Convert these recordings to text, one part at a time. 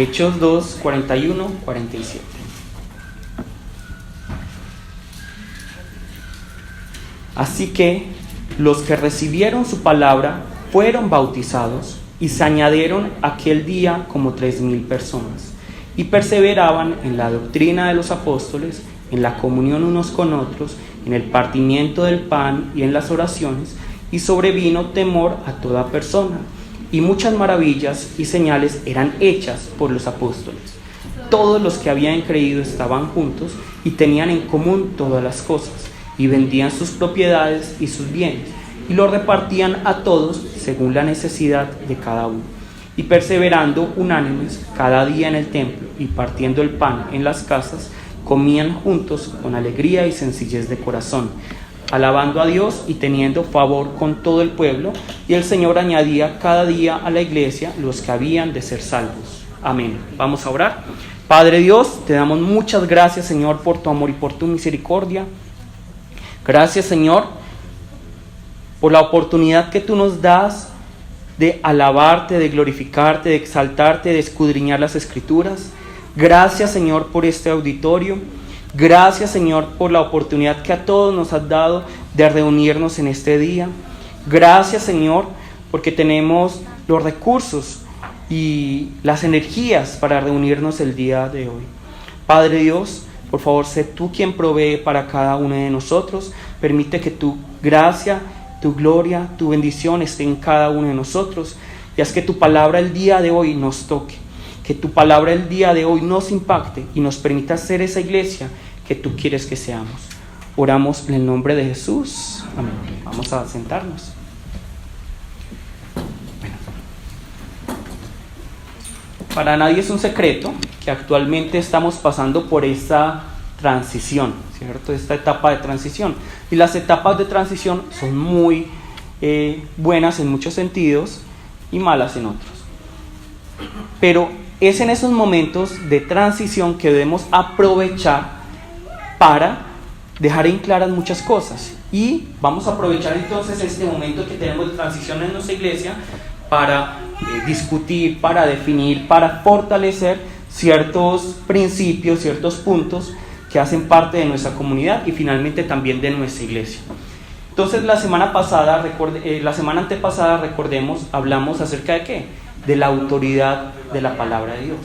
Hechos 2, 41, 47. Así que los que recibieron su palabra fueron bautizados y se añadieron aquel día como 3,000 personas y perseveraban en la doctrina de los apóstoles, en la comunión unos con otros, en el partimiento del pan y en las oraciones, y sobrevino temor a toda persona, y muchas maravillas y señales eran hechas por los apóstoles. Todos los que habían creído estaban juntos y tenían en común todas las cosas, y vendían sus propiedades y sus bienes, y lo repartían a todos según la necesidad de cada uno. Y perseverando unánimes cada día en el templo y partiendo el pan en las casas, comían juntos con alegría y sencillez de corazón, alabando a Dios y teniendo favor con todo el pueblo, y el Señor añadía cada día a la iglesia los que habían de ser salvos. Amén. Vamos a orar. Padre Dios, te damos muchas gracias, Señor, por tu amor y por tu misericordia. Gracias, Señor, por la oportunidad que tú nos das de alabarte, de glorificarte, de exaltarte, de escudriñar las Escrituras. Gracias, Señor, por este auditorio. Gracias, Señor, por la oportunidad que a todos nos has dado de reunirnos en este día. Gracias, Señor, porque tenemos los recursos y las energías para reunirnos el día de hoy. Padre Dios, por favor, sé tú quien provee para cada uno de nosotros. Permite que tu gracia, tu gloria, tu bendición esté en cada uno de nosotros. Y haz que tu palabra el día de hoy nos toque. Que tu palabra el día de hoy nos impacte y nos permita ser esa iglesia que tú quieres que seamos. Oramos en el nombre de Jesús. Amén. Vamos a sentarnos. Bueno. Para nadie es un secreto que actualmente estamos pasando por esta transición, ¿cierto? Esta etapa de transición. Y las etapas de transición son muy buenas en muchos sentidos y malas en otros. Pero es en esos momentos de transición que debemos aprovechar para dejar en claras muchas cosas. Y vamos a aprovechar entonces este momento que tenemos de transición en nuestra iglesia para discutir, para definir, para fortalecer ciertos principios, ciertos puntos que hacen parte de nuestra comunidad y finalmente también de nuestra iglesia. Entonces la semana antepasada, recordemos, hablamos acerca de ¿qué? De la autoridad de la palabra de Dios.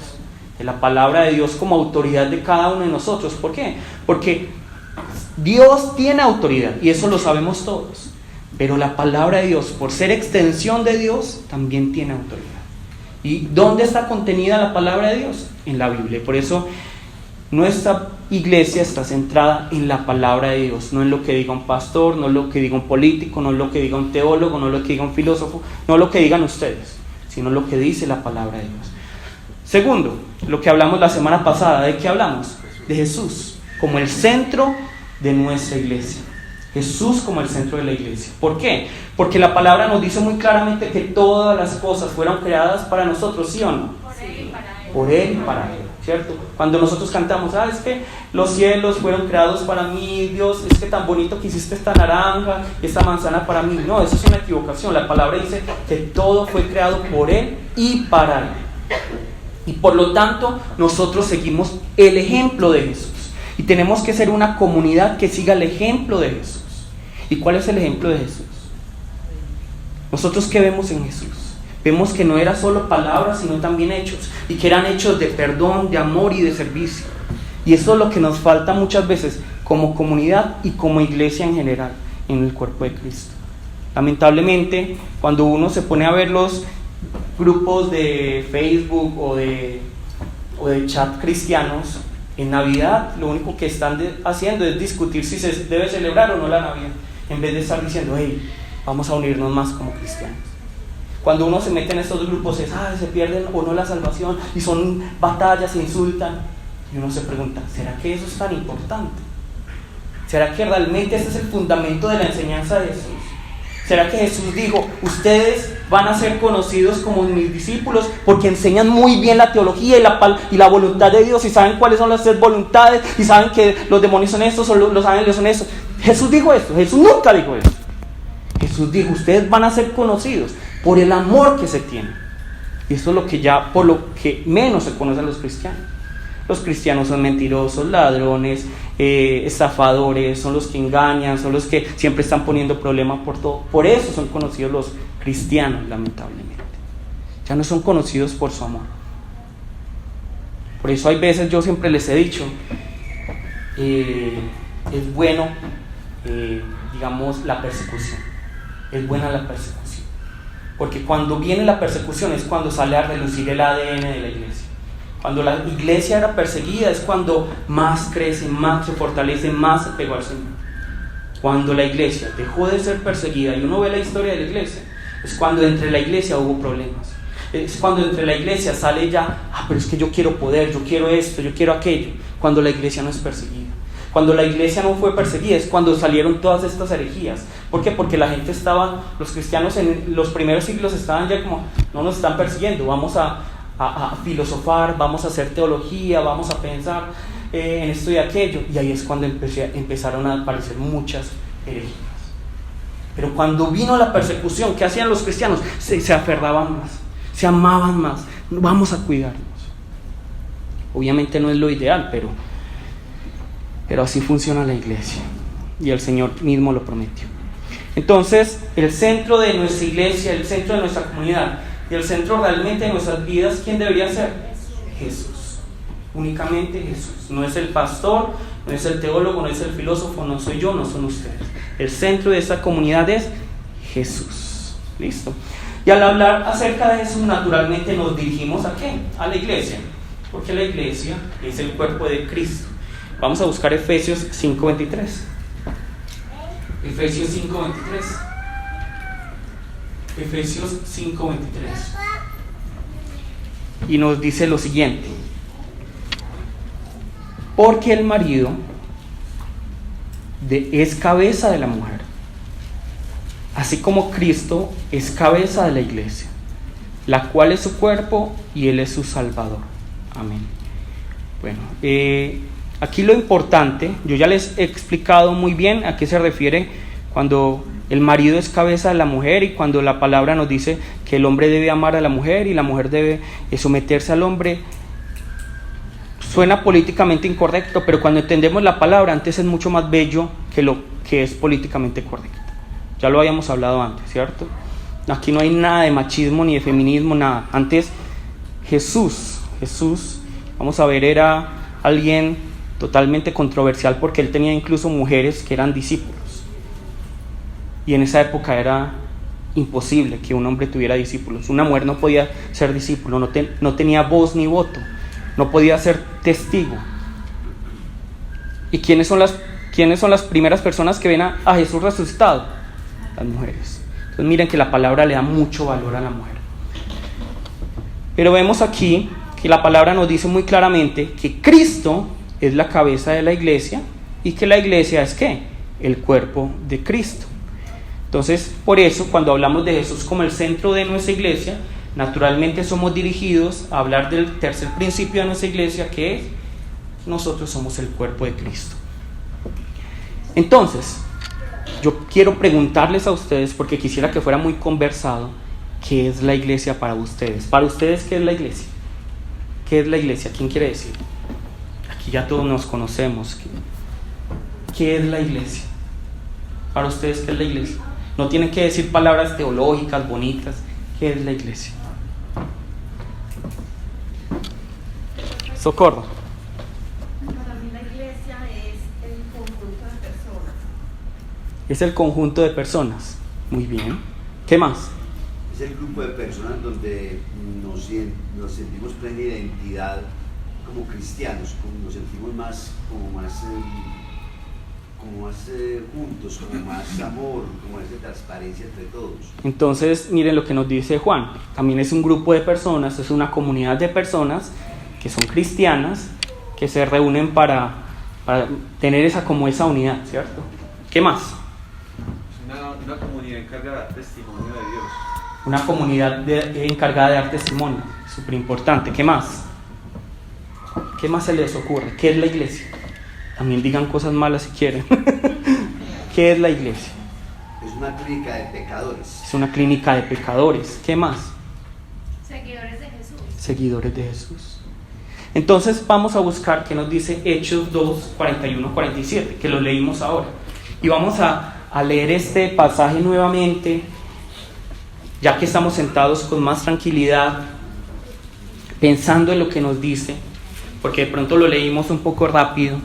De la palabra de Dios como autoridad de cada uno de nosotros. ¿Por qué? Porque Dios tiene autoridad y eso lo sabemos todos. Pero la palabra de Dios, por ser extensión de Dios, también tiene autoridad. ¿Y dónde está contenida la palabra de Dios? En la Biblia. Por eso nuestra iglesia está centrada en la palabra de Dios, no en lo que diga un pastor, no en lo que diga un político, no en lo que diga un teólogo, no en lo que diga un filósofo, no en lo que digan ustedes, sino lo que dice la palabra de Dios. Segundo, lo que hablamos la semana pasada, ¿de qué hablamos? De Jesús como el centro de nuestra iglesia. Jesús como el centro de la iglesia. ¿Por qué? Porque la palabra nos dice muy claramente que todas las cosas fueron creadas para nosotros, ¿sí o no? Por Él y para Él, ¿cierto? Cuando nosotros cantamos, es que los cielos fueron creados para mí, Dios, es que tan bonito que hiciste esta naranja, esta manzana para mí. No, eso es una equivocación. La palabra dice que todo fue creado por Él y para Él. Y por lo tanto, nosotros seguimos el ejemplo de Jesús. Y tenemos que ser una comunidad que siga el ejemplo de Jesús. ¿Y cuál es el ejemplo de Jesús? ¿Nosotros qué vemos en Jesús? Vemos que no era solo palabras, sino también hechos. Y que eran hechos de perdón, de amor y de servicio. Y eso es lo que nos falta muchas veces como comunidad y como iglesia en general, en el cuerpo de Cristo. Lamentablemente, cuando uno se pone a ver los grupos de Facebook o de chat cristianos, en Navidad lo único que están haciendo es discutir si se debe celebrar o no la Navidad, en vez de estar diciendo, hey, vamos a unirnos más como cristianos. Cuando uno se mete en estos grupos es, se pierden o no la salvación, y son batallas, se insultan, y uno se pregunta, ¿será que eso es tan importante? ¿Será que realmente ese es el fundamento de la enseñanza de Jesús? ¿Será que Jesús dijo, ustedes van a ser conocidos como mis discípulos porque enseñan muy bien la teología y la voluntad de Dios, y saben cuáles son las 3 voluntades, y saben que los demonios son estos o los ángeles son estos? Jesús dijo esto. Jesús nunca dijo esto. Jesús dijo, ustedes van a ser conocidos por el amor que se tienen. Y eso es lo que ya, por lo que menos se conoce a los cristianos. Los cristianos son mentirosos, ladrones, estafadores, son los que engañan, son los que siempre están poniendo problemas por todo. Por eso son conocidos los cristianos, lamentablemente. Ya no son conocidos por su amor. Por eso hay veces, yo siempre les he dicho, es bueno, digamos, la persecución. Es buena la persecución. Porque cuando viene la persecución es cuando sale a relucir el ADN de la iglesia. Cuando la iglesia era perseguida es cuando más crece, más se fortalece, más se pegó al Señor. Cuando la iglesia dejó de ser perseguida, y uno ve la historia de la iglesia, es cuando entre la iglesia hubo problemas. Es cuando entre la iglesia sale ya, pero es que yo quiero poder, yo quiero esto, yo quiero aquello. Cuando la iglesia no es perseguida. Cuando la iglesia no fue perseguida es cuando salieron todas estas herejías. ¿Por qué? Porque la gente estaba, los cristianos en los primeros siglos estaban ya como, no nos están persiguiendo, vamos a filosofar, vamos a hacer teología, vamos a pensar en esto y aquello. Y ahí es cuando empezaron a aparecer muchas herejías. Pero cuando vino la persecución, ¿qué hacían los cristianos? Se aferraban más, se amaban más, vamos a cuidarnos. Obviamente no es lo ideal, pero así funciona la iglesia. Y el Señor mismo lo prometió. Entonces, el centro de nuestra iglesia, el centro de nuestra comunidad, y el centro realmente de nuestras vidas, ¿quién debería ser? Jesús. Únicamente Jesús. No es el pastor, no es el teólogo, no es el filósofo, no soy yo, no son ustedes. El centro de esta comunidad es Jesús. ¿Listo? Y al hablar acerca de eso, naturalmente nos dirigimos ¿a qué? A la iglesia. Porque la iglesia es el cuerpo de Cristo. Vamos a buscar Efesios 5:23. Efesios 5:23. Efesios 5:23. Y nos dice lo siguiente: porque el marido es cabeza de la mujer, así como Cristo es cabeza de la iglesia, la cual es su cuerpo y Él es su Salvador. Amén. Bueno, aquí lo importante, yo ya les he explicado muy bien a qué se refiere cuando el marido es cabeza de la mujer y cuando la palabra nos dice que el hombre debe amar a la mujer y la mujer debe someterse al hombre. Suena políticamente incorrecto, pero cuando entendemos la palabra, antes es mucho más bello que lo que es políticamente correcto. Ya lo habíamos hablado antes, ¿cierto? Aquí no hay nada de machismo ni de feminismo, nada. Antes Jesús, vamos a ver, era alguien totalmente controversial porque él tenía incluso mujeres que eran discípulos. Y en esa época era imposible que un hombre tuviera discípulos. Una mujer no podía ser discípulo, no tenía voz ni voto, no podía ser testigo. ¿Y quiénes son las primeras personas que ven a Jesús resucitado? Las mujeres. Entonces miren que la palabra le da mucho valor a la mujer. Pero vemos aquí que la palabra nos dice muy claramente que Cristo es la cabeza de la iglesia y que la iglesia es ¿qué? El cuerpo de Cristo. Entonces, por eso, cuando hablamos de Jesús como el centro de nuestra iglesia, naturalmente somos dirigidos a hablar del tercer principio de nuestra iglesia, que es: nosotros somos el cuerpo de Cristo. Entonces, yo quiero preguntarles a ustedes, porque quisiera que fuera muy conversado, ¿qué es la iglesia para ustedes? Para ustedes, ¿qué es la iglesia? ¿Qué es la iglesia? ¿Quién quiere decir? Aquí ya todos nos conocemos. ¿Qué es la iglesia? Para ustedes, ¿qué es la iglesia? No tienen que decir palabras teológicas, bonitas. ¿Qué es la iglesia? Socorro. Para mí la iglesia es el conjunto de personas. Es el conjunto de personas. Muy bien. ¿Qué más? Es el grupo de personas donde nos sentimos plena identidad como cristianos, nos sentimos más juntos, como más amor, como esa transparencia entre todos. Entonces, miren lo que nos dice Juan. También es un grupo de personas, es una comunidad de personas que son cristianas, que se reúnen para tener esa unidad, ¿cierto? ¿Qué más? Una comunidad encargada de dar testimonio de Dios. Una comunidad encargada de dar testimonio, súper importante. ¿Qué más? ¿Qué más se les ocurre? ¿Qué es la iglesia? También digan cosas malas si quieren. ¿Qué es la iglesia? Es una clínica de pecadores. Es una clínica de pecadores. ¿Qué más? Seguidores seguidores de Jesús. Entonces vamos a buscar qué nos dice Hechos 2, 41, 47, que lo leímos ahora. Y vamos a leer este pasaje nuevamente, ya que estamos sentados con más tranquilidad, pensando en lo que nos dice, porque de pronto lo leímos un poco rápido.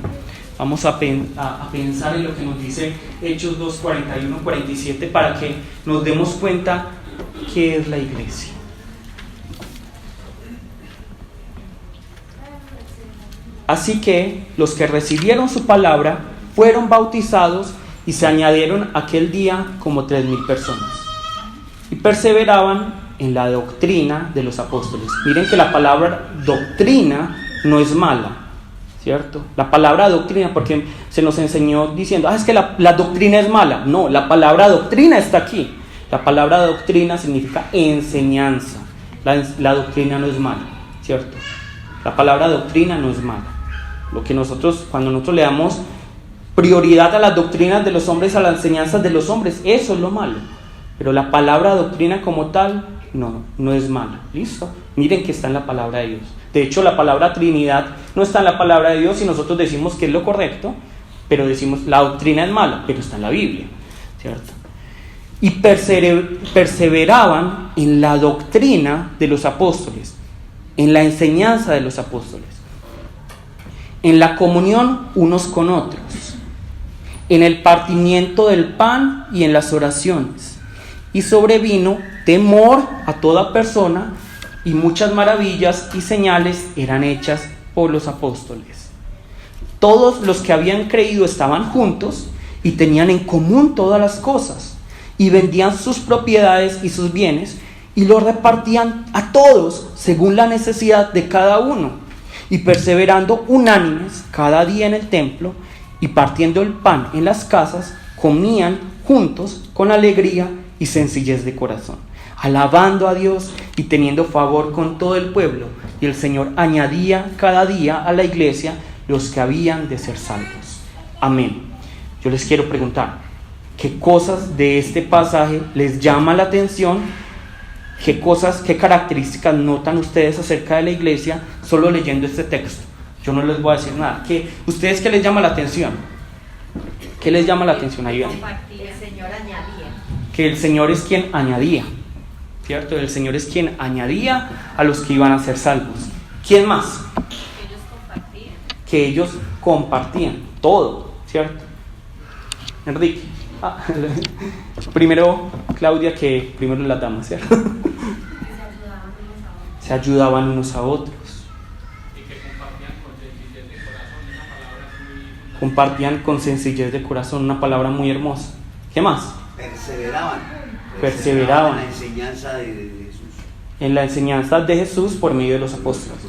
Vamos a pensar en lo que nos dice Hechos 2, 41, 47, para que nos demos cuenta qué es la iglesia. Así que los que recibieron su palabra fueron bautizados y se añadieron aquel día como 3,000 personas. Y perseveraban en la doctrina de los apóstoles. Miren que la palabra doctrina no es mala, ¿cierto? La palabra doctrina, porque se nos enseñó diciendo, es que la doctrina es mala. No, la palabra doctrina está aquí. La palabra doctrina significa enseñanza. La doctrina no es mala, ¿cierto? La palabra doctrina no es mala. Cuando nosotros le damos prioridad a las doctrinas de los hombres, a las enseñanzas de los hombres, eso es lo malo. Pero la palabra doctrina como tal, no es mala. ¿Listo? Miren que está en la palabra de Dios. De hecho, la palabra Trinidad no está en la palabra de Dios y nosotros decimos que es lo correcto, pero decimos la doctrina es mala, pero está en la Biblia, ¿cierto? Y perseveraban en la doctrina de los apóstoles, en la enseñanza de los apóstoles, en la comunión unos con otros, en el partimiento del pan y en las oraciones. Y sobrevino temor a toda persona, y muchas maravillas y señales eran hechas por los apóstoles. Todos los que habían creído estaban juntos y tenían en común todas las cosas, y vendían sus propiedades y sus bienes y los repartían a todos según la necesidad de cada uno, y perseverando unánimes cada día en el templo y partiendo el pan en las casas, comían juntos con alegría y sencillez de corazón, alabando a Dios y teniendo favor con todo el pueblo. Y el Señor añadía cada día a la iglesia los que habían de ser salvos. Amén. Yo les quiero preguntar, ¿qué cosas de este pasaje les llama la atención? ¿Qué características notan ustedes acerca de la iglesia solo leyendo este texto? Yo no les voy a decir nada. ¿Ustedes qué les llama la atención? ¿Qué les llama la atención? Ayúdenme. El Señor añadía. Que el Señor es quien añadía, ¿cierto? El Señor es quien añadía a los que iban a ser salvos. ¿Quién más? Que ellos compartían todo, ¿cierto? Enrique. Primero Claudia, que primero las damas, ¿cierto? Se ayudaban unos a otros. Y que compartían con sencillez de corazón, una palabra muy hermosa. ¿Qué más? Perseveraban en la enseñanza de Jesús. En la enseñanza de Jesús por medio de los apóstoles.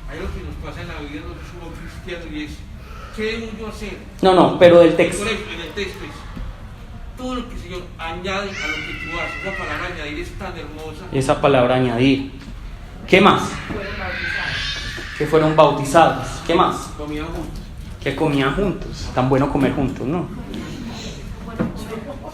Hay lo que nos pasa en la vida nosotros como cristianos y es, ¿qué debo yo hacer? No, pero del texto. Por ejemplo, en el texto es, todo lo que el Señor añade a lo que tú haces. Esa palabra añadir es tan hermosa. Esa palabra añadir. ¿Qué más? Que fueron bautizados. ¿Qué más? Comían juntos. Que comían juntos. Tan bueno comer juntos, ¿no?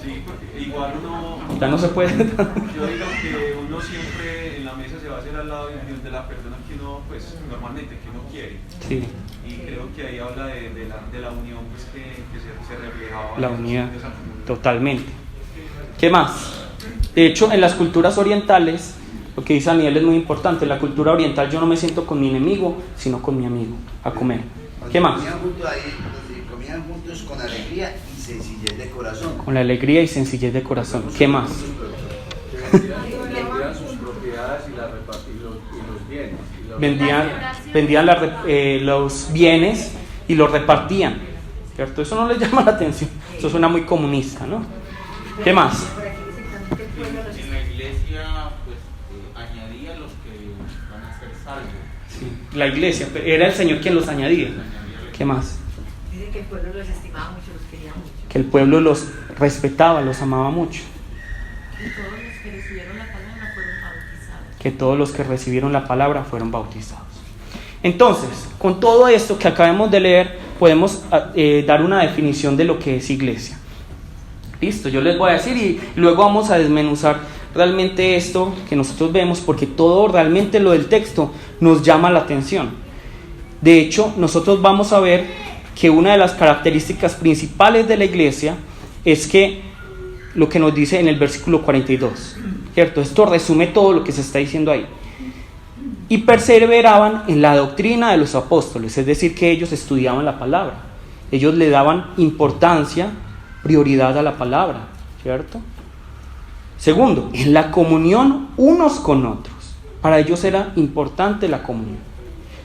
Sí, porque igual uno, Ya no se puede. yo digo que uno siempre en la mesa se va a hacer al lado de la persona que uno, pues normalmente que uno quiere. Sí, Y creo que ahí habla de la unión, pues que se reflejaba. la en unidad. esa comunidad. Totalmente. ¿Qué más? De hecho, en las culturas orientales, lo que dice Daniel es muy importante. En la cultura oriental yo no me siento con mi enemigo, sino con mi amigo, a comer. ¿Qué más? Comían juntos con alegría y sencillez de corazón. Con la alegría y sencillez de corazón. ¿Qué más? Vendían sus propiedades y las repartían los bienes. Vendían los bienes y los repartían, ¿cierto? Eso no les llama la atención. Eso suena muy comunista, ¿no? ¿Qué más? En la iglesia, pues, añadía a los que van a ser salvos. Sí, la iglesia, era el Señor quien los añadía. ¿Qué más? Dice que el pueblo los estimaba mucho, los quería mucho. Que el pueblo los respetaba, los amaba mucho. Y todos los que recibieron la palabra fueron bautizados. Que todos los que recibieron la palabra fueron bautizados. Entonces, con todo esto que acabamos de leer, podemos dar una definición de lo que es iglesia. Listo, yo les voy a decir y luego vamos a desmenuzar realmente esto que nosotros vemos, porque todo realmente lo del texto nos llama la atención. De hecho, nosotros vamos a ver que una de las características principales de la iglesia es que lo que nos dice en el versículo 42, ¿cierto? Esto resume todo lo que se está diciendo ahí. Y perseveraban en la doctrina de los apóstoles, es decir, que ellos estudiaban la palabra. Ellos le daban importancia, prioridad a la palabra, ¿cierto? Segundo, en la comunión unos con otros. Para ellos era importante la comunión.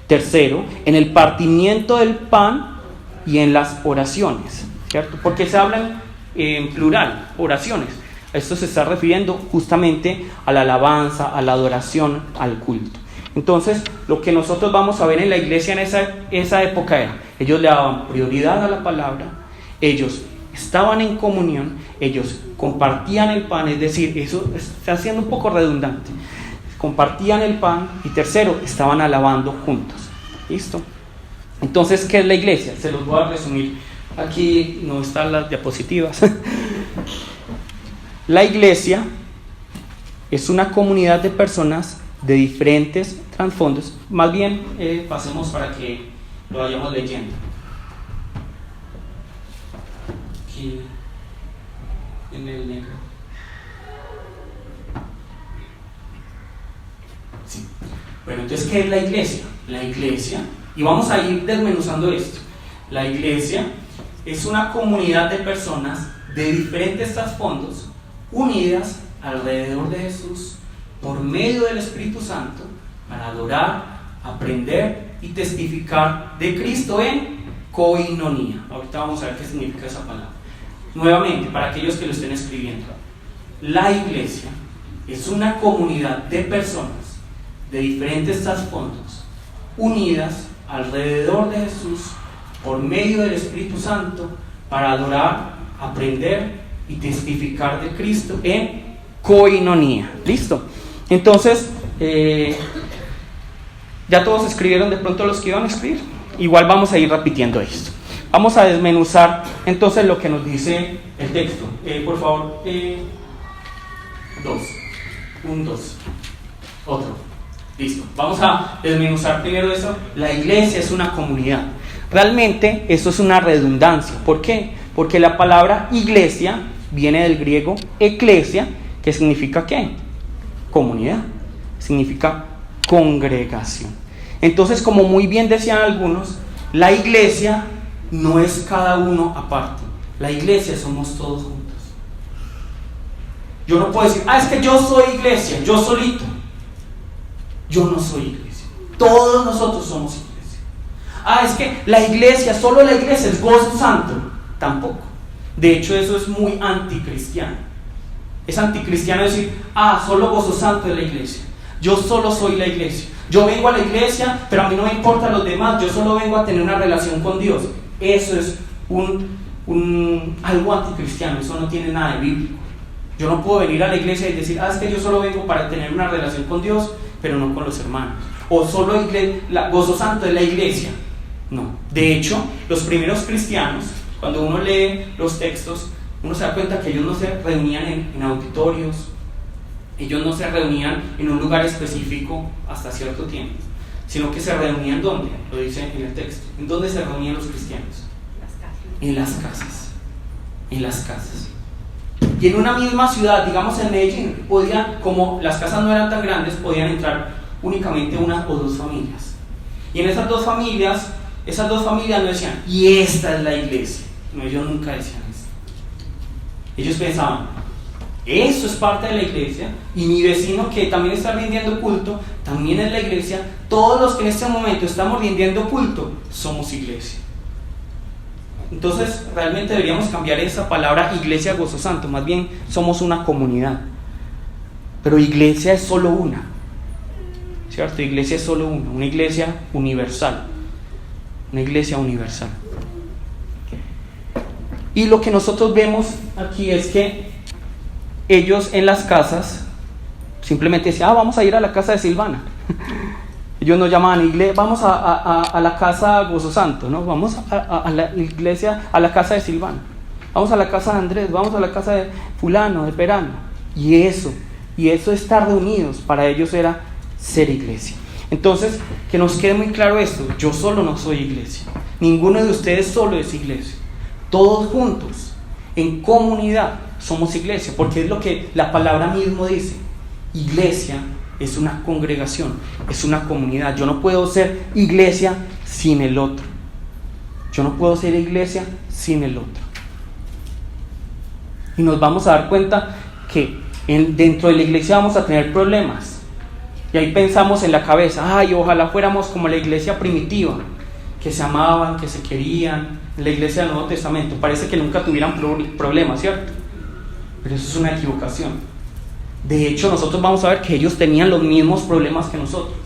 Tercero, en el partimiento del pan y en las oraciones, ¿cierto? Porque se hablan en plural, oraciones. Esto se está refiriendo justamente a la alabanza, a la adoración, al culto. Entonces, lo que nosotros vamos a ver en la iglesia en esa época era, ellos le daban prioridad a la palabra, ellos estaban en comunión, ellos compartían el pan, es decir, eso está siendo un poco redundante, compartían el pan, y tercero, estaban alabando juntos. ¿Listo? Entonces, ¿qué es la iglesia? Se los voy a resumir. Aquí no están las diapositivas. La iglesia es una comunidad de personas de diferentes trasfondos. Más bien, pasemos para que lo vayamos leyendo. Aquí, en el negro. Sí. Bueno, entonces, ¿qué es la iglesia? La iglesia, y vamos a ir desmenuzando esto. La iglesia es una comunidad de personas de diferentes trasfondos unidas alrededor de Jesús por medio del Espíritu Santo para adorar, aprender y testificar de Cristo en koinonía. Ahorita vamos a ver qué significa esa palabra. Nuevamente, para aquellos que lo estén escribiendo, la iglesia es una comunidad de personas de diferentes trasfondos unidas alrededor de Jesús por medio del Espíritu Santo para adorar, aprender y testificar de Cristo en koinonía. ¿Listo? Entonces, ya todos escribieron de pronto los que iban a escribir. Igual vamos a ir repitiendo esto. Vamos a desmenuzar entonces lo que nos dice el texto. Por favor, 2. 1, 2. Otro. Listo. Vamos a desmenuzar primero eso. La iglesia es una comunidad. Realmente eso es una redundancia. ¿Por qué? Porque la palabra iglesia viene del griego eclesia, que significa ¿qué? Comunidad. Significa congregación. Entonces, como muy bien decían algunos, la iglesia no es cada uno aparte. La iglesia somos todos juntos. Yo no puedo decir, es que yo soy iglesia, yo solito. Yo no soy iglesia. Todos nosotros somos iglesia. Es que la iglesia, solo la iglesia es gozo santo. Tampoco. De hecho, eso es muy anticristiano. Es anticristiano decir, solo gozo santo es la iglesia. Yo solo soy la iglesia. Yo vengo a la iglesia, pero a mí no me importan los demás. Yo solo vengo a tener una relación con Dios. Eso es algo anticristiano. Eso no tiene nada de bíblico. Yo no puedo venir a la iglesia y decir, es que yo solo vengo para tener una relación con Dios, pero no con los hermanos. O solo gozo santo es la iglesia. No. De hecho, los primeros cristianos, cuando uno lee los textos, uno se da cuenta que ellos no se reunían en auditorios, ellos no se reunían en un lugar específico hasta cierto tiempo, sino que se reunían ¿dónde? Lo dice en el texto. ¿En dónde se reunían los cristianos? En las casas. En las casas. Y en una misma ciudad, digamos en Medellín, como las casas no eran tan grandes, podían entrar únicamente una o dos familias. Y en esas dos familias no decían, y esta es la iglesia. No, ellos nunca decían eso. Ellos pensaban, eso es parte de la iglesia, y mi vecino que también está rindiendo culto, también es la iglesia. Todos los que en este momento estamos rindiendo culto, somos iglesia. Entonces, realmente deberíamos cambiar esa palabra iglesia gozo santo. Más bien, somos una comunidad. Pero iglesia es solo una. ¿Cierto? Iglesia es solo una iglesia universal. Una iglesia universal. Y lo que nosotros vemos aquí es que ellos en las casas simplemente decían, vamos a ir a la casa de Silvana. Ellos nos llamaban iglesia, vamos a la casa Gozo Santo, ¿no? Vamos a la iglesia, a la casa de Silvana. Vamos a la casa de Andrés, vamos a la casa de fulano, de perano. Y eso Y eso es estar reunidos, para ellos era ser iglesia. Entonces, que nos quede muy claro esto: yo solo no soy iglesia, ninguno de ustedes solo es iglesia. Todos juntos, en comunidad, somos iglesia, porque es lo que la palabra mismo dice. Iglesia es una congregación, es una comunidad. Yo no puedo ser iglesia sin el otro. Yo no puedo ser iglesia sin el otro. Y nos vamos a dar cuenta que dentro de la iglesia vamos a tener problemas. Y ahí pensamos en la cabeza: ay, ojalá fuéramos como la iglesia primitiva, que se amaban, que se querían. La iglesia del Nuevo Testamento parece que nunca tuvieran problemas, ¿cierto? Pero eso es una equivocación. De hecho, nosotros vamos a ver que ellos tenían los mismos problemas que nosotros.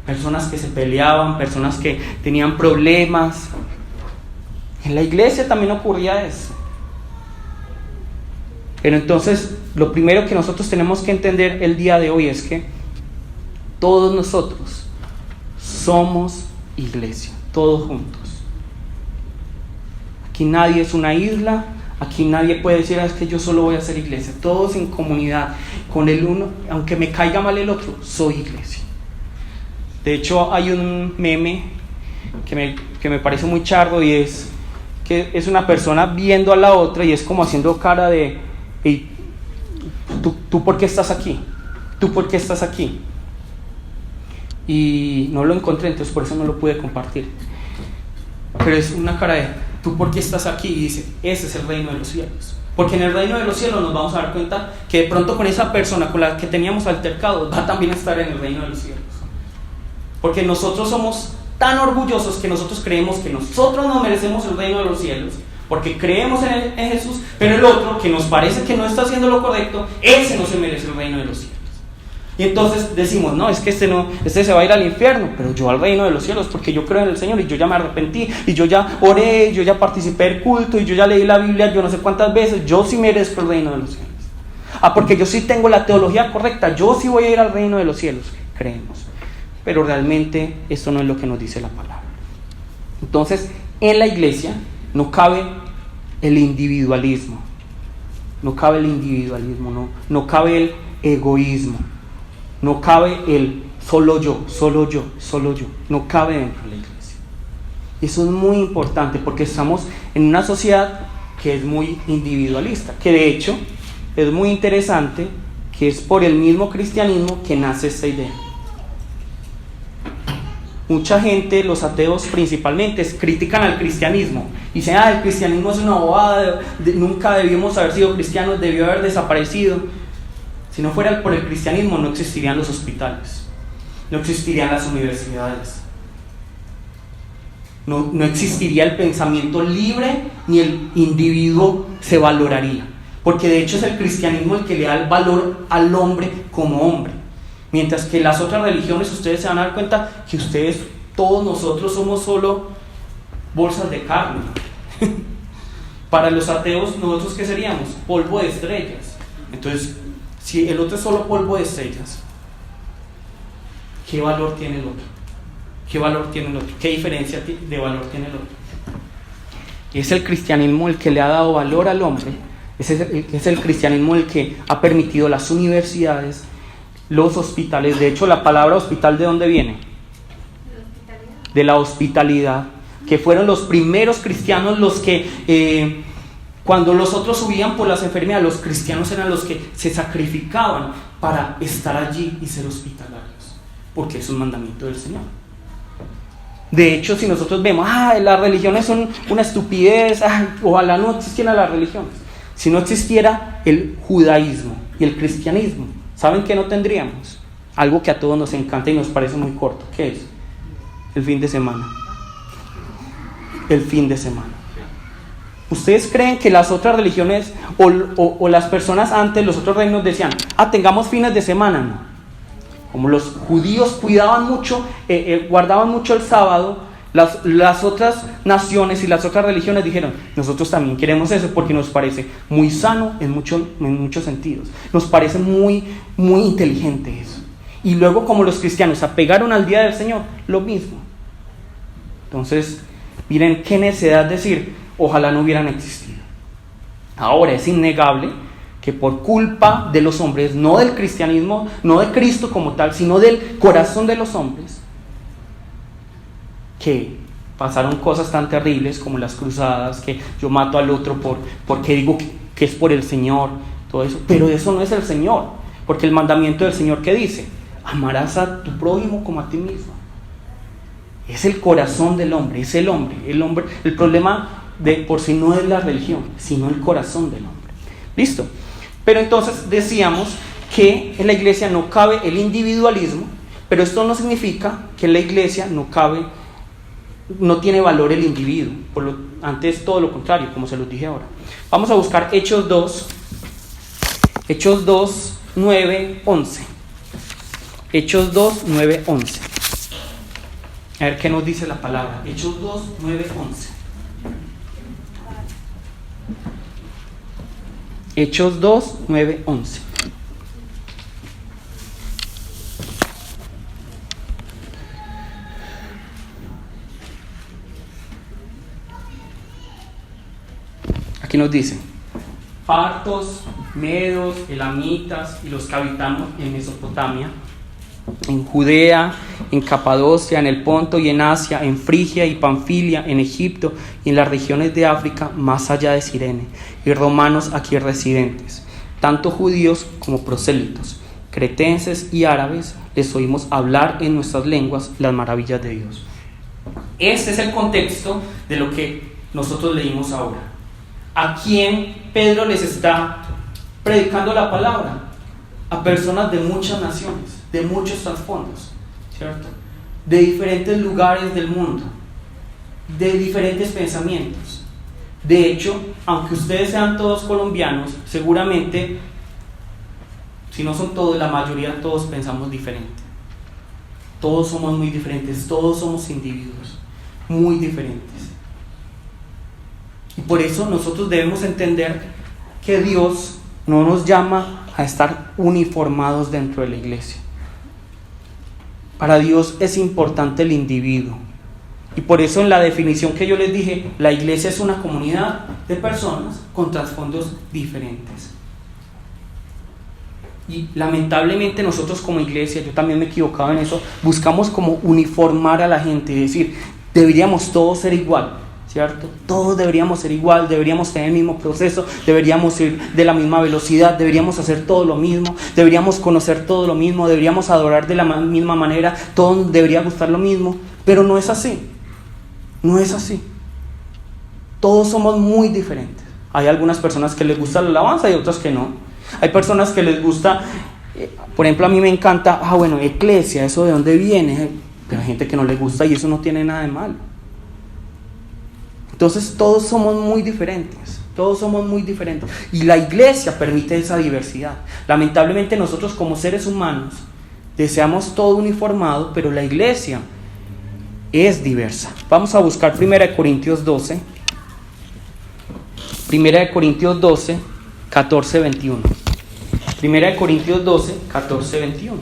Personas que se peleaban, personas que tenían problemas. En la iglesia también ocurría eso. Pero entonces, lo primero que nosotros tenemos que entender el día de hoy es que todos nosotros somos iglesia, todos juntos. Aquí nadie es una isla, aquí nadie puede decir: es que yo solo voy a ser iglesia. Todos en comunidad, con el uno, aunque me caiga mal el otro, soy iglesia. De hecho, hay un meme que me parece muy charro, y es que es una persona viendo a la otra y es como haciendo cara de: hey, ¿tú por qué estás aquí? ¿Tú por qué estás aquí? Y no lo encontré, entonces por eso no lo pude compartir. Pero es una cara de: ¿tú por qué estás aquí? Y dice: ese es el reino de los cielos. Porque en el reino de los cielos nos vamos a dar cuenta que de pronto con esa persona con la que teníamos altercado va también a estar en el reino de los cielos. Porque nosotros somos tan orgullosos que nosotros creemos que nosotros no merecemos el reino de los cielos, porque creemos en Jesús, pero el otro, que nos parece que no está haciendo lo correcto, ese no se merece el reino de los cielos. Y entonces decimos: no, es que este se va a ir al infierno, pero yo al reino de los cielos, porque yo creo en el Señor, y yo ya me arrepentí, y yo ya oré, y yo ya participé del culto, y yo ya leí la Biblia yo no sé cuántas veces. Yo sí merezco el reino de los cielos. Porque yo sí tengo la teología correcta, yo sí voy a ir al reino de los cielos. Creemos. Pero realmente esto no es lo que nos dice la palabra. Entonces, en la iglesia no cabe el individualismo, no cabe no cabe el egoísmo, no cabe el solo yo, no cabe dentro de la iglesia. Y eso es muy importante, porque estamos en una sociedad que es muy individualista, que de hecho es muy interesante, que es por el mismo cristianismo que nace esta idea. Mucha gente, los ateos principalmente, critican al cristianismo. Dicen: el cristianismo es una bobada, nunca debimos haber sido cristianos, debió haber desaparecido. Si no fuera por el cristianismo, no existirían los hospitales, no existirían las universidades, no existiría el pensamiento libre, ni el individuo se valoraría. Porque de hecho es el cristianismo el que le da el valor al hombre como hombre. Mientras que las otras religiones, ustedes se van a dar cuenta que todos nosotros somos solo bolsas de carne. Para los ateos, ¿nosotros qué seríamos? Polvo de estrellas. Entonces, si el otro es solo polvo de estrellas, ¿qué valor tiene el otro? ¿Qué valor tiene el otro? ¿Qué diferencia de valor tiene el otro? Es el cristianismo el que le ha dado valor al hombre. Es el cristianismo el que ha permitido las universidades, los hospitales. De hecho, la palabra hospital, ¿de dónde viene? De la hospitalidad, que fueron los primeros cristianos los que, cuando los otros subían por las enfermedades, los cristianos eran los que se sacrificaban para estar allí y ser hospitalarios, porque es un mandamiento del Señor. De hecho, si nosotros vemos: las religiones son una estupidez, ojalá no existieran las religiones. Si no existiera el judaísmo y el cristianismo, ¿saben qué no tendríamos? Algo que a todos nos encanta y nos parece muy corto. ¿Qué es? El fin de semana. El fin de semana. ¿Ustedes creen que las otras religiones o las personas antes, los otros reinos, decían: tengamos fines de semana? No. Como los judíos cuidaban mucho, guardaban mucho el sábado, las otras naciones y las otras religiones dijeron: nosotros también queremos eso, porque nos parece muy sano en muchos sentidos. Nos parece muy, muy inteligente eso. Y luego, como los cristianos se apegaron al día del Señor, lo mismo. Entonces, miren qué necedad decir: ojalá no hubieran existido. Ahora es innegable que por culpa de los hombres, no del cristianismo, no de Cristo como tal, sino del corazón de los hombres, que pasaron cosas tan terribles como las cruzadas, que yo mato al otro porque digo que es por el Señor, todo eso, pero eso no es el Señor, porque el mandamiento del Señor, ¿qué dice? Amarás a tu prójimo como a ti mismo. Es el corazón del hombre, es el hombre. El problema de por sí no es la religión, sino el corazón del hombre. ¿Listo? Pero entonces decíamos que en la iglesia no cabe el individualismo, pero esto no significa que en la iglesia no tiene valor el individuo. Antes todo lo contrario, como se los dije ahora. Vamos a buscar Hechos 2, 9, 11. Hechos 2, 9, 11. A ver qué nos dice la palabra. Hechos 2, 9, 11. Hechos 2, 9, 11. Aquí nos dice: partos, medos, elamitas y los que habitamos en Mesopotamia, en Judea, en Capadocia, en el Ponto y en Asia, en Frigia y Panfilia, en Egipto y en las regiones de África más allá de Cirene, y romanos aquí residentes, tanto judíos como prosélitos, cretenses y árabes, les oímos hablar en nuestras lenguas las maravillas de Dios. Este es el contexto de lo que nosotros leímos ahora. ¿A quién Pedro les está predicando la palabra? A personas de muchas naciones, de muchos trasfondos, ¿cierto? De diferentes lugares del mundo, de diferentes pensamientos. De hecho, aunque ustedes sean todos colombianos, seguramente, si no son todos, la mayoría, todos pensamos diferente. Todos somos muy diferentes, todos somos individuos muy diferentes. Y por eso nosotros debemos entender que Dios no nos llama a estar uniformados dentro de la iglesia. Para Dios es importante el individuo. Y por eso en la definición que yo les dije, la iglesia es una comunidad de personas con trasfondos diferentes. Y lamentablemente nosotros como iglesia, yo también me equivocaba en eso, buscamos como uniformar a la gente, es decir, deberíamos todos ser igual, ¿cierto? Todos deberíamos ser igual, deberíamos tener el mismo proceso, deberíamos ir de la misma velocidad, deberíamos hacer todo lo mismo, deberíamos conocer todo lo mismo, deberíamos adorar de la misma manera, todo debería gustar lo mismo, pero no es así, no es así. Todos somos muy diferentes. Hay algunas personas que les gusta la alabanza y otras que no. Hay personas que les gusta, por ejemplo, a mí me encanta, Eclesia, ¿eso de dónde viene? Pero hay gente que no le gusta y eso no tiene nada de malo. Entonces todos somos muy diferentes, todos somos muy diferentes. Y la iglesia permite esa diversidad. Lamentablemente nosotros como seres humanos deseamos todo uniformado, pero la iglesia es diversa. Vamos a buscar 1 Corintios 12. 1 Corintios 12, 14, 21. 1 Corintios 12, 14, 21.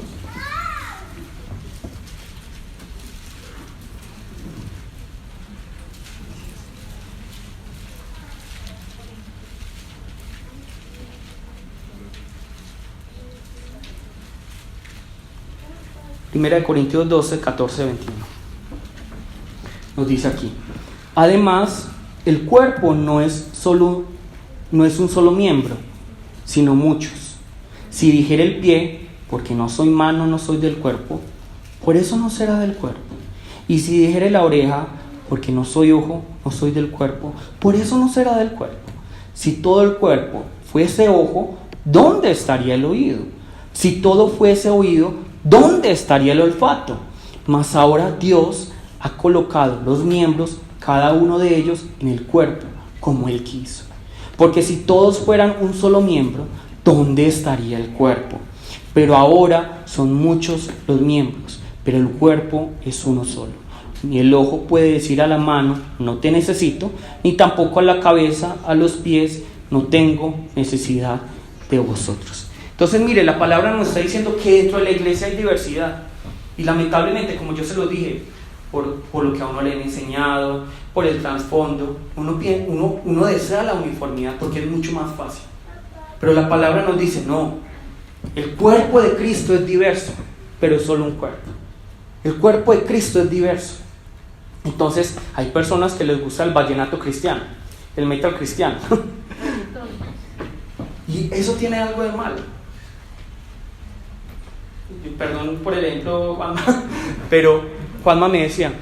Primera de Corintios 12, 14, 21. Nos dice aquí: además, el cuerpo no es un solo miembro, sino muchos. Si dijera el pie, porque no soy mano, no soy del cuerpo, por eso no será del cuerpo. Y si dijera la oreja, porque no soy ojo, no soy del cuerpo, por eso no será del cuerpo. Si todo el cuerpo fuese ojo, ¿dónde estaría el oído? Si todo fuese oído, ¿dónde estaría el olfato? Mas ahora Dios ha colocado los miembros, cada uno de ellos, en el cuerpo, como Él quiso. Porque si todos fueran un solo miembro, ¿dónde estaría el cuerpo? Pero ahora son muchos los miembros, pero el cuerpo es uno solo. Ni el ojo puede decir a la mano, no te necesito, ni tampoco a la cabeza, a los pies, no tengo necesidad de vosotros. Entonces, mire, la palabra nos está diciendo que dentro de la iglesia hay diversidad. Y lamentablemente, como yo se lo dije, por lo que a uno le han enseñado, por el trasfondo, uno desea la uniformidad porque es mucho más fácil. Pero la palabra nos dice, no, el cuerpo de Cristo es diverso, pero es solo un cuerpo. El cuerpo de Cristo es diverso. Entonces, hay personas que les gusta el vallenato cristiano, el metal cristiano. Y eso tiene algo de malo. Perdón por el ejemplo, Juanma, pero Juanma me decía,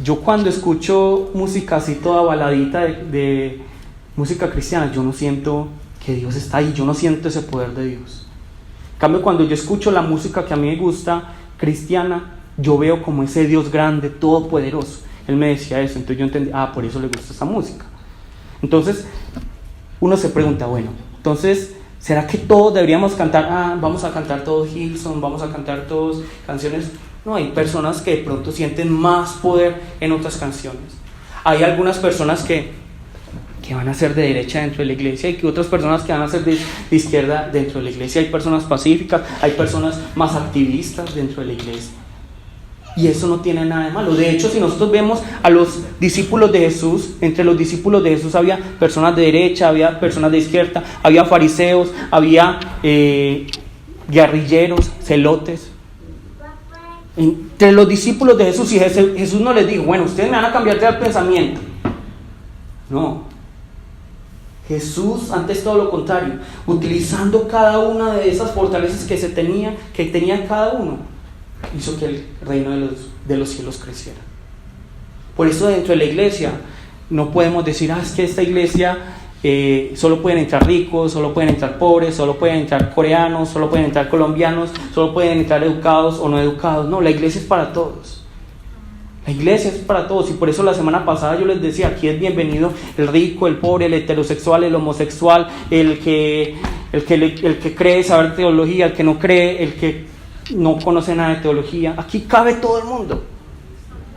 yo cuando escucho música así toda baladita de música cristiana, yo no siento que Dios está ahí, yo no siento ese poder de Dios. En cambio, cuando yo escucho la música que a mí me gusta, cristiana, yo veo como ese Dios grande, todopoderoso. Él me decía eso, entonces yo entendí, por eso le gusta esa música. Entonces, uno se pregunta, bueno, entonces, ¿será que todos deberíamos cantar? Vamos a cantar todos Hillsong, vamos a cantar todos canciones. No, hay personas que de pronto sienten más poder en otras canciones. Hay algunas personas que van a ser de derecha dentro de la iglesia y que otras personas que van a ser de izquierda dentro de la iglesia. Hay personas pacíficas, hay personas más activistas dentro de la iglesia. Y eso no tiene nada de malo. De hecho, si nosotros vemos a los discípulos de Jesús, entre los discípulos de Jesús había personas de derecha, había personas de izquierda, había fariseos, había guerrilleros, celotes. Entre los discípulos de Jesús, y Jesús no les dijo, bueno, ustedes me van a cambiar de pensamiento. No. Jesús, antes todo lo contrario, utilizando cada una de esas fortalezas que tenía cada uno, hizo que el reino de los cielos creciera. Por eso dentro de la iglesia no podemos decir, es que esta iglesia solo pueden entrar ricos, solo pueden entrar pobres, solo pueden entrar coreanos, solo pueden entrar colombianos, solo pueden entrar educados o no educados. No, la iglesia es para todos. La iglesia es para todos, y por eso la semana pasada yo les decía, aquí es bienvenido el rico, el pobre, el heterosexual, el homosexual, el que cree saber teología, el que no cree, el que no conoce nada de teología. Aquí cabe todo el mundo.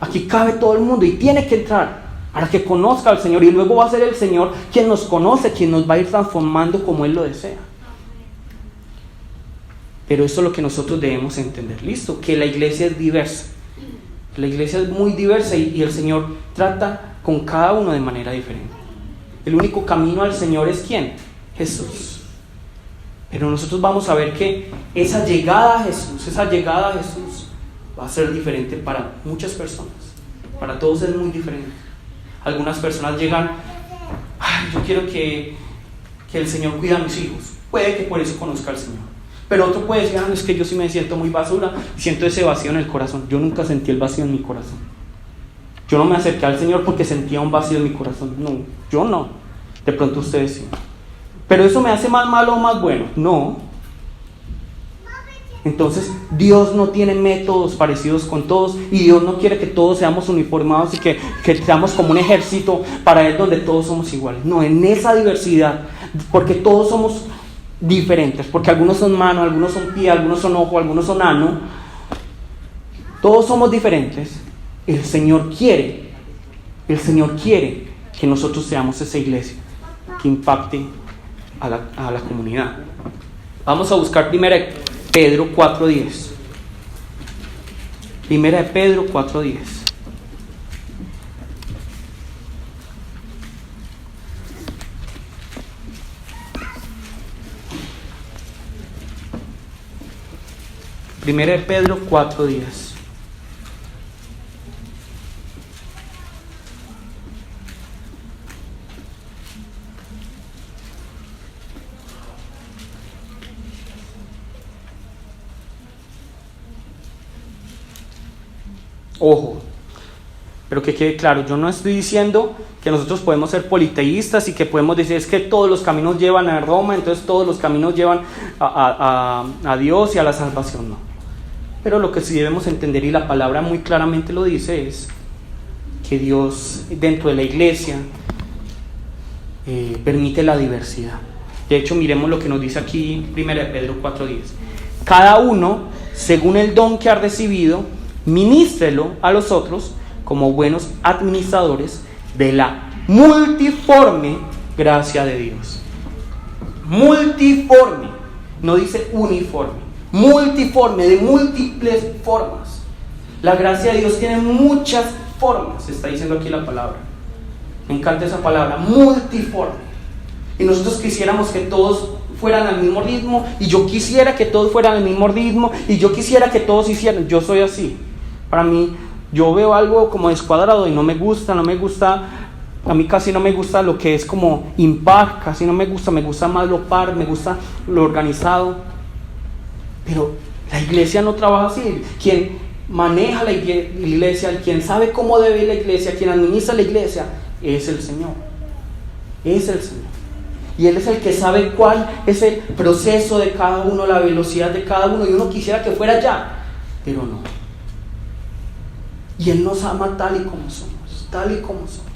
Aquí cabe todo el mundo y tiene que entrar para que conozca al Señor, y luego va a ser el Señor quien nos conoce, quien nos va a ir transformando como Él lo desea. Pero eso es lo que nosotros debemos entender. Listo, que la iglesia es diversa. La iglesia es muy diversa y el Señor trata con cada uno de manera diferente. El único camino al Señor es ¿quién? Jesús. Pero nosotros vamos a ver que esa llegada a Jesús va a ser diferente para muchas personas. Para todos es muy diferente. Algunas personas llegan, yo quiero que el Señor cuide a mis hijos. Puede que por eso conozca al Señor. Pero otro puede decir, es que yo sí me siento muy basura, siento ese vacío en el corazón. Yo nunca sentí el vacío en mi corazón. Yo no me acerqué al Señor porque sentía un vacío en mi corazón. No, yo no. De pronto ustedes sí. ¿Pero eso me hace más malo o más bueno? No. Entonces, Dios no tiene métodos parecidos con todos, y Dios no quiere que todos seamos uniformados y que seamos como un ejército para Él donde todos somos iguales. No, en esa diversidad, porque todos somos diferentes, porque algunos son mano, algunos son pie, algunos son ojo, algunos son ano. Todos somos diferentes. El Señor quiere que nosotros seamos esa iglesia que impacte a la comunidad. Vamos a buscar 1 Pedro 4:10. 1 Pedro 4:10. Primera de Pedro 4:10. Ojo, pero que quede claro, yo no estoy diciendo que nosotros podemos ser politeístas y que podemos decir es que todos los caminos llevan a Roma, entonces todos los caminos llevan a Dios y a la salvación, no. Pero lo que sí debemos entender, y la palabra muy claramente lo dice, es que Dios dentro de la iglesia permite la diversidad. De hecho, miremos lo que nos dice aquí 1 Pedro 4:10. Cada uno, según el don que ha recibido, ministrelo a los otros como buenos administradores de la multiforme gracia de Dios. Multiforme, no dice uniforme. Multiforme, de múltiples formas. La gracia de Dios tiene muchas formas, está diciendo aquí la palabra. Me encanta esa palabra, multiforme. y nosotros quisiéramos que todos fueran al mismo ritmo, y yo quisiera que todos fueran al mismo ritmo, y yo quisiera que todos hicieran. Yo soy así. Para mí, yo veo algo como descuadrado y no me gusta, a mí casi no me gusta lo que es como impar, casi no me gusta más lo par, me gusta lo organizado. Pero la iglesia no trabaja así. Quien maneja la iglesia, quien sabe cómo debe ir la iglesia, quien administra la iglesia, es el Señor. Es el Señor. Y Él es el que sabe cuál es el proceso de cada uno, la velocidad de cada uno. Y uno quisiera que fuera ya, pero no. Y Él nos ama tal y como somos, tal y como somos.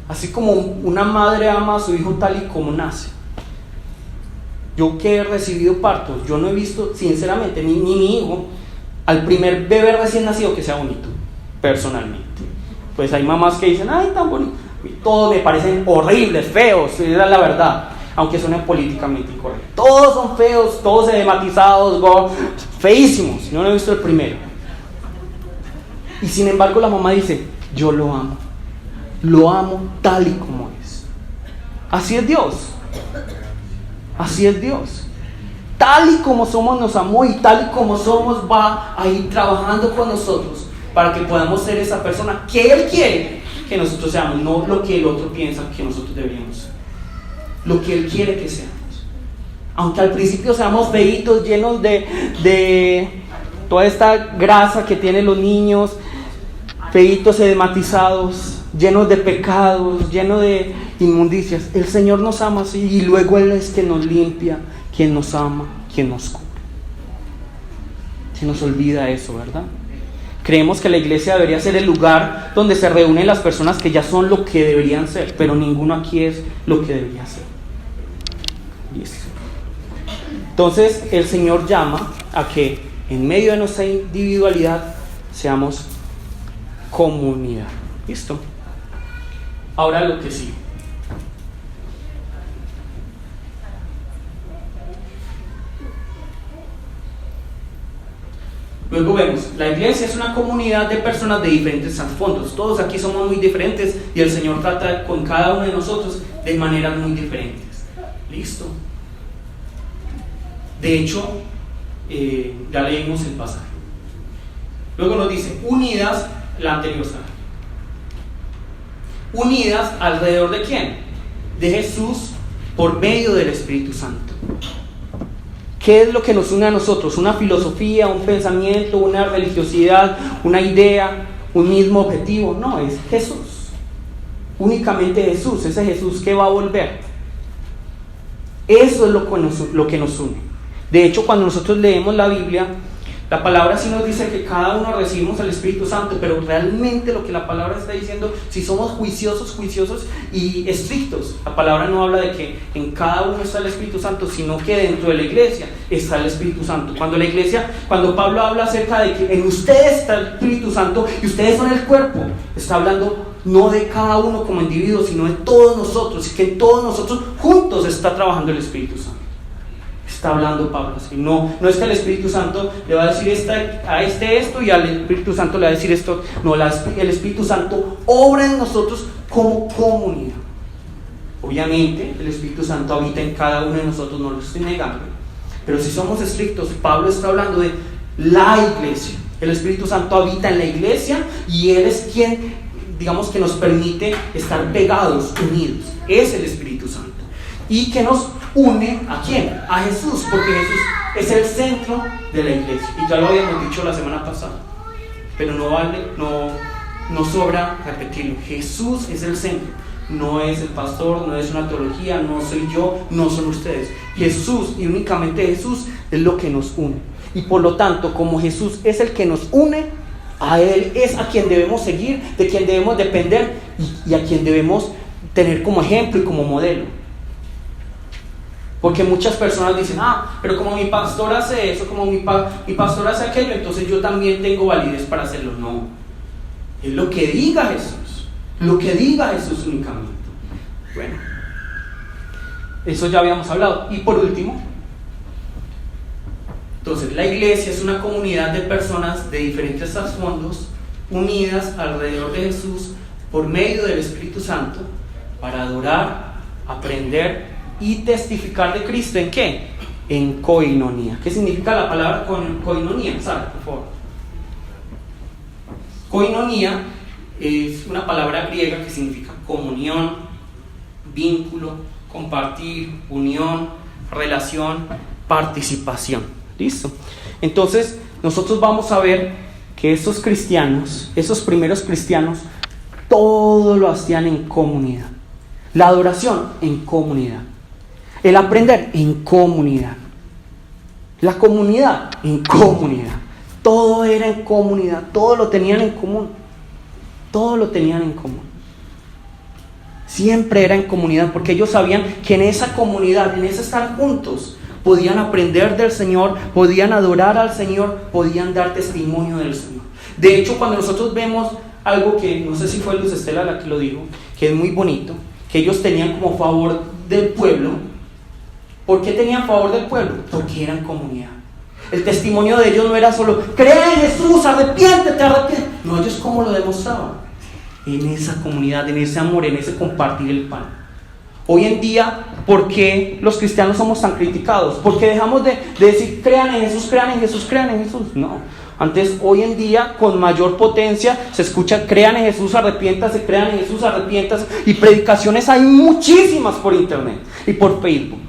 Así como una madre ama a su hijo tal y como nace. Yo que he recibido partos, yo no he visto, sinceramente, ni mi hijo, al primer bebé recién nacido que sea bonito, personalmente. Pues hay mamás que dicen, ay, tan bonito. Todos me parecen horribles, feos, es la verdad, aunque suenen políticamente incorrectos. Todos son feos, todos edematizados, feísimos. Yo no he visto el primero. Y sin embargo la mamá dice, yo lo amo tal y como es. Así es Dios. Así es Dios. Tal y como somos nos amó, y tal y como somos va a ir trabajando con nosotros para que podamos ser esa persona que Él quiere que nosotros seamos, no lo que el otro piensa que nosotros deberíamos ser, lo que Él quiere que seamos. Aunque al principio seamos feitos, llenos de toda esta grasa que tienen los niños, feitos, edematizados, llenos de pecados, llenos de inmundicias, el Señor nos ama así, y luego Él es quien nos limpia, quien nos ama, quien nos cubre. Se nos olvida eso, ¿verdad? Creemos que la iglesia debería ser el lugar donde se reúnen las personas que ya son lo que deberían ser, pero ninguno aquí es lo que debería ser. Listo. Entonces el Señor llama a que en medio de nuestra individualidad seamos comunidad. ¿Listo? Ahora lo que sigue. Luego vemos, la iglesia es una comunidad de personas de diferentes trasfondos. Todos aquí somos muy diferentes y el Señor trata con cada uno de nosotros de maneras muy diferentes. ¿Listo? De hecho, ya leímos el pasaje. Luego nos dice, unidas, la anterior sala. Unidas alrededor de ¿quién? De Jesús por medio del Espíritu Santo. ¿Qué es lo que nos une a nosotros? ¿Una filosofía, un pensamiento, una religiosidad, una idea, un mismo objetivo? No, es Jesús. Únicamente Jesús, ese Jesús que va a volver. Eso es lo que nos une. De hecho, cuando nosotros leemos la Biblia, la palabra sí nos dice que cada uno recibimos al Espíritu Santo, pero realmente lo que la palabra está diciendo, si somos juiciosos y estrictos, la palabra no habla de que en cada uno está el Espíritu Santo, sino que dentro de la iglesia está el Espíritu Santo. Cuando Pablo habla acerca de que en ustedes está el Espíritu Santo y ustedes son el cuerpo, está hablando no de cada uno como individuo, sino de todos nosotros, y que en todos nosotros juntos está trabajando el Espíritu Santo. Está hablando Pablo así. No es que el Espíritu Santo le va a decir esto y al Espíritu Santo le va a decir esto. No, el Espíritu Santo obra en nosotros como comunidad. Obviamente el Espíritu Santo habita en cada uno de nosotros, no lo estoy negando, pero si somos estrictos, Pablo está hablando de la iglesia. El Espíritu Santo habita en la iglesia y Él es quien, digamos, que nos permite estar pegados, unidos. Es el Espíritu Santo. Y que nos une ¿a quién? A Jesús, porque Jesús es el centro de la iglesia. Y ya lo habíamos dicho la semana pasada, pero no sobra repetirlo. Jesús es el centro. No es el pastor, no es una teología, no soy yo, no son ustedes. Jesús, y únicamente Jesús, es lo que nos une. Y por lo tanto, como Jesús es el que nos une, a Él es a quien debemos seguir, de quien debemos depender y a quien debemos tener como ejemplo y como modelo. Porque muchas personas dicen, pero como mi pastor hace eso, como mi pastor hace aquello, entonces yo también tengo validez para hacerlo. No, es lo que diga Jesús, lo que diga Jesús únicamente. Bueno, eso ya habíamos hablado. Y por último, entonces la iglesia es una comunidad de personas de diferentes trasfondos, unidas alrededor de Jesús por medio del Espíritu Santo, para adorar, Aprender y testificar de Cristo. ¿En qué? En koinonía. ¿Qué significa la palabra koinonía? ¿Sabe, por favor? Koinonía es una palabra griega que significa comunión, vínculo, compartir, unión, relación, participación. ¿Listo? Entonces, nosotros vamos a ver que estos cristianos, esos primeros cristianos, todo lo hacían en comunidad. La adoración en comunidad. El aprender en comunidad. La comunidad en comunidad. Todo era en comunidad. Todo lo tenían en común. Todo lo tenían en común. Siempre era en comunidad, porque ellos sabían que en esa comunidad, en ese estar juntos, podían aprender del Señor, podían adorar al Señor, podían dar testimonio del Señor. De hecho, cuando nosotros vemos algo que, no sé si fue Luz Estela la que lo dijo, que es muy bonito, que ellos tenían como favor del pueblo. ¿Por qué tenían favor del pueblo? Porque eran comunidad. El testimonio de ellos no era solo, cree en Jesús, arrepiéntete. No, ellos ¿cómo lo demostraban? En esa comunidad, en ese amor, en ese compartir el pan. Hoy en día, ¿por qué los cristianos somos tan criticados? Porque dejamos de decir, crean en Jesús, crean en Jesús, crean en Jesús. No. Antes, hoy en día, con mayor potencia, se escucha, crean en Jesús, arrepiéntase, crean en Jesús, arrepiéntase. Y predicaciones hay muchísimas por internet y por Facebook.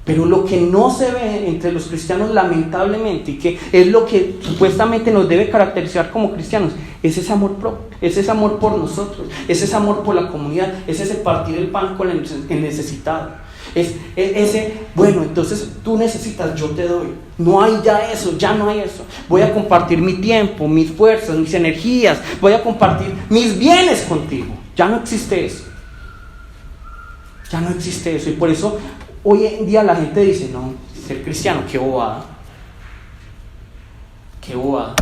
Pero lo que no se ve entre los cristianos, lamentablemente, y que es lo que supuestamente nos debe caracterizar como cristianos, es ese amor propio, es ese amor por nosotros, es ese amor por la comunidad, es ese partir el pan con el necesitado. Es ese, bueno, entonces tú necesitas, yo te doy. No hay ya eso, ya no hay eso. Voy a compartir mi tiempo, mis fuerzas, mis energías, voy a compartir mis bienes contigo. Ya no existe eso. Ya no existe eso. Y por eso hoy en día la gente dice, no, ser cristiano, qué bobada. Qué bobada.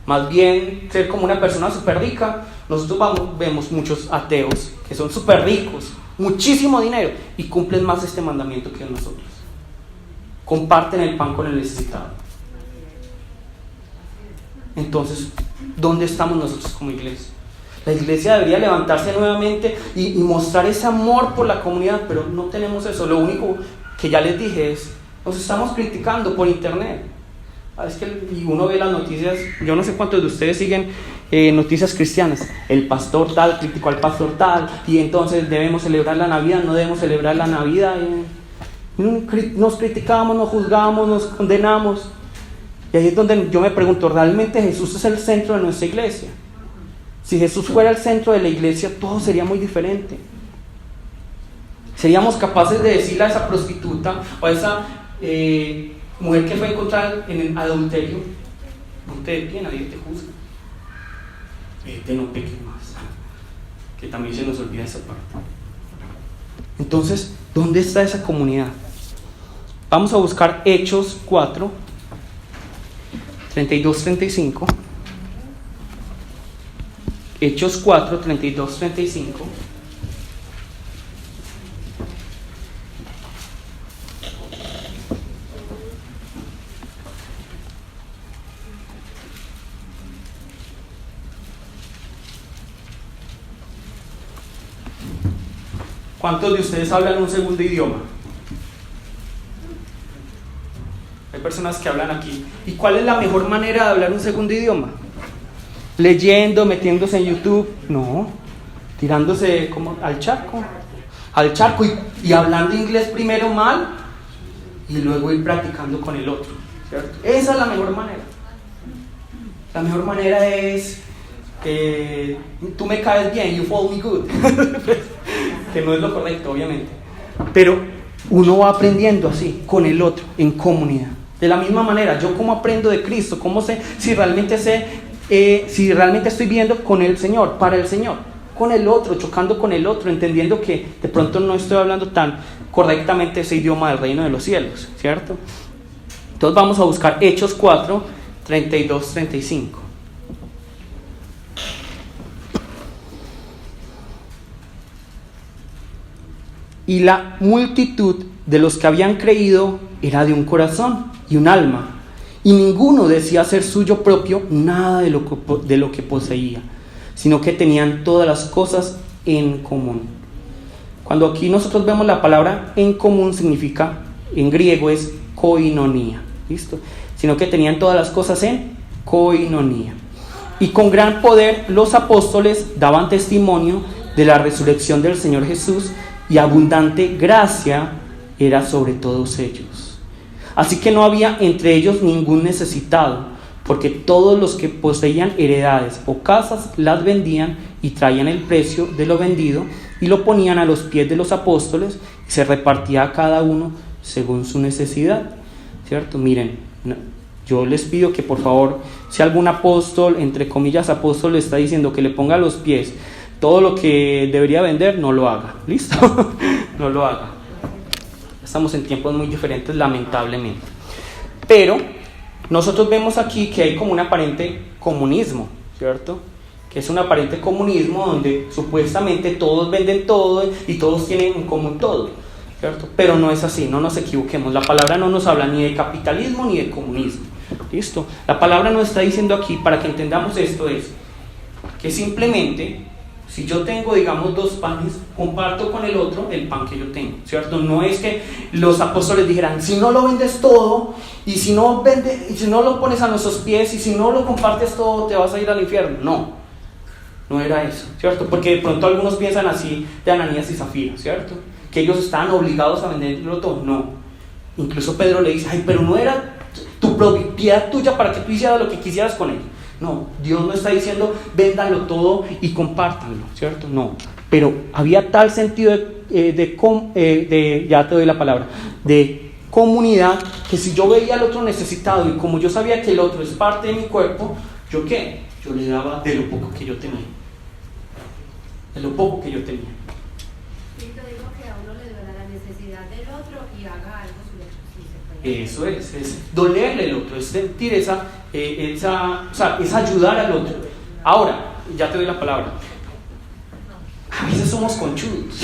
Más bien ser como una persona súper rica. Nosotros vemos muchos ateos que son súper ricos, muchísimo dinero, y cumplen más este mandamiento que nosotros. Comparten el pan con el necesitado. Entonces, ¿dónde estamos nosotros como iglesia? La iglesia debería levantarse nuevamente y mostrar ese amor por la comunidad, pero no tenemos eso. Lo único que ya les dije es, nos estamos criticando por internet. Y uno ve las noticias, yo no sé cuántos de ustedes siguen noticias cristianas. El pastor tal criticó al pastor tal, y entonces debemos celebrar la Navidad, no debemos celebrar la Navidad. Nos criticamos, nos juzgamos, nos condenamos. Y ahí es donde yo me pregunto, ¿realmente Jesús es el centro de nuestra iglesia? Si Jesús fuera el centro de la iglesia, todo sería muy diferente. Seríamos capaces de decirle a esa prostituta o a esa mujer que fue encontrada en el adulterio, ponte de pie, nadie te juzga, vete, no peques más. Que también se nos olvida esa parte. Entonces, ¿dónde está esa comunidad? Vamos a buscar Hechos 4, 32-35. Hechos 4, 32-35. ¿Cuántos de ustedes hablan un segundo idioma? Hay personas que hablan aquí. ¿Y cuál es la mejor manera de hablar un segundo idioma? Leyendo, metiéndose en YouTube. No, tirándose como al charco y hablando inglés primero mal y luego ir practicando con el otro, ¿cierto? Esa es la mejor manera. La mejor manera es tú me caes bien, you follow me good. Que no es lo correcto, obviamente, pero uno va aprendiendo así, con el otro, en comunidad. De la misma manera, yo cómo aprendo de Cristo, cómo sé si realmente estoy viendo con el Señor, para el Señor, con el otro, chocando con el otro, entendiendo que de pronto no estoy hablando tan correctamente ese idioma del reino de los cielos, ¿cierto? Entonces vamos a buscar Hechos 4, 32-35. Y la multitud de los que habían creído era de un corazón y un alma, y ninguno decía ser suyo propio nada de lo que poseía, sino que tenían todas las cosas en común. Cuando aquí nosotros vemos la palabra en común, significa, en griego es koinonía, ¿listo? Sino que tenían todas las cosas en koinonía. Y con gran poder los apóstoles daban testimonio de la resurrección del Señor Jesús, y abundante gracia era sobre todos ellos. Así que no había entre ellos ningún necesitado, porque todos los que poseían heredades o casas las vendían y traían el precio de lo vendido y lo ponían a los pies de los apóstoles, y se repartía a cada uno según su necesidad. ¿Cierto? Miren, yo les pido que por favor, si algún apóstol, entre comillas apóstol, le está diciendo que le ponga a los pies todo lo que debería vender, no lo haga. ¿Listo? No lo haga. Estamos en tiempos muy diferentes, lamentablemente. Pero nosotros vemos aquí que hay como un aparente comunismo, ¿cierto? Que es un aparente comunismo donde supuestamente todos venden todo y todos tienen en común todo, ¿cierto? Pero no es así, no nos equivoquemos. La palabra no nos habla ni de capitalismo ni de comunismo. ¿Listo? La palabra nos está diciendo aquí, para que entendamos esto, es que simplemente, si yo tengo, digamos, 2 panes, comparto con el otro el pan que yo tengo, ¿cierto? No es que los apóstoles dijeran, si no lo vendes todo, y si no lo pones a nuestros pies, y si no lo compartes todo, te vas a ir al infierno. No era eso, ¿cierto? Porque de pronto algunos piensan así de Ananías y Zafira, ¿cierto? Que ellos estaban obligados a venderlo todo. No. Incluso Pedro le dice, ay, pero no era tu propiedad tuya para que tú hicieras lo que quisieras con él. No, Dios no está diciendo véndanlo todo y compártanlo, ¿cierto? No, pero había tal sentido de ya te doy la palabra, de comunidad, que si yo veía al otro necesitado y como yo sabía que el otro es parte de mi cuerpo, ¿yo qué? Yo le daba de lo poco que yo tenía. De lo poco que yo tenía. Sí, te digo que a uno le duele la necesidad del otro y haga algo si se puede. Eso es dolerle al otro, es sentir es ayudar al otro. Ahora, ya te doy la palabra. A veces somos conchudos.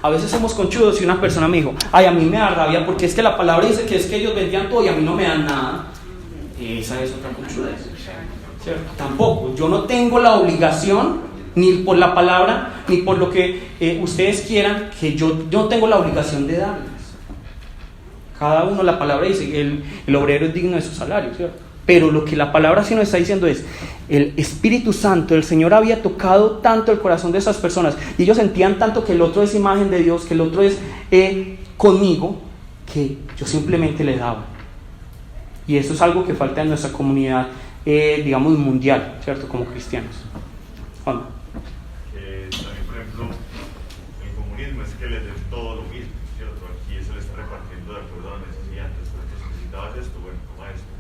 A veces somos conchudos y una persona me dijo, ay, a mí me da rabia porque es que la palabra dice que es que ellos vendían todo y a mí no me dan nada. Esa es otra conchudez, ¿cierto? Tampoco, yo no tengo la obligación, ni por la palabra, ni por lo que ustedes quieran, que yo no tengo la obligación de darles. Cada uno, la palabra dice, el obrero es digno de su salario, ¿cierto? Pero lo que la palabra sí nos está diciendo es, el Espíritu Santo, el Señor había tocado tanto el corazón de esas personas, y ellos sentían tanto que el otro es imagen de Dios, que el otro es conmigo, que yo simplemente le daba. Y eso es algo que falta en nuestra comunidad, digamos, mundial, ¿cierto? Como cristianos. Juan. También, por ejemplo, el comunismo es que les den todo lo mismo, ¿cierto? Aquí se le está repartiendo de acuerdo a la necesidad. Entonces, por ejemplo, si necesitabas esto, bueno, toma esto.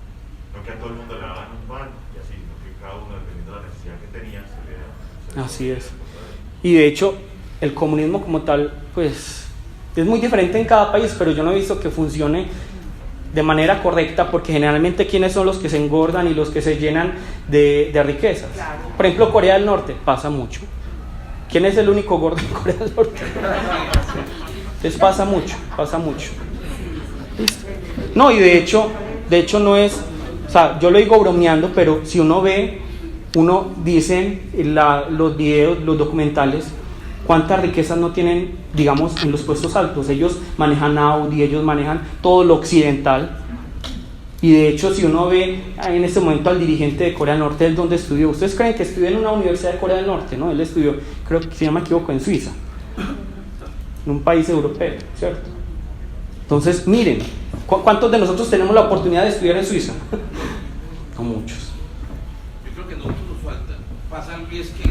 No que a todo el mundo le daban un pan y así, sino que cada uno, dependiendo de la necesidad que tenía, se le daba. Así es. Y de hecho, el comunismo como tal, pues, es muy diferente en cada país, pero yo no he visto que funcione de manera correcta, porque generalmente ¿quiénes son los que se engordan y los que se llenan de riquezas? Por ejemplo, Corea del Norte, pasa mucho. ¿Quién es el único gordo en Corea del Norte? Entonces pasa mucho. ¿Listo? No, y de hecho no es, o sea, yo lo digo bromeando, pero si uno ve, dicen los videos, los documentales, cuántas riquezas no tienen, digamos, en los puestos altos. Ellos manejan Audi, ellos manejan todo lo occidental. Y de hecho, si uno ve en este momento al dirigente de Corea del Norte, ¿él dónde estudió? ¿Ustedes creen que estudió en una universidad de Corea del Norte? No, él estudió, creo que si no me equivoco, en Suiza, en un país europeo, ¿cierto? Entonces, miren, ¿cuántos de nosotros tenemos la oportunidad de estudiar en Suiza? No muchos. Yo creo que a nosotros nos pasa algo, y es que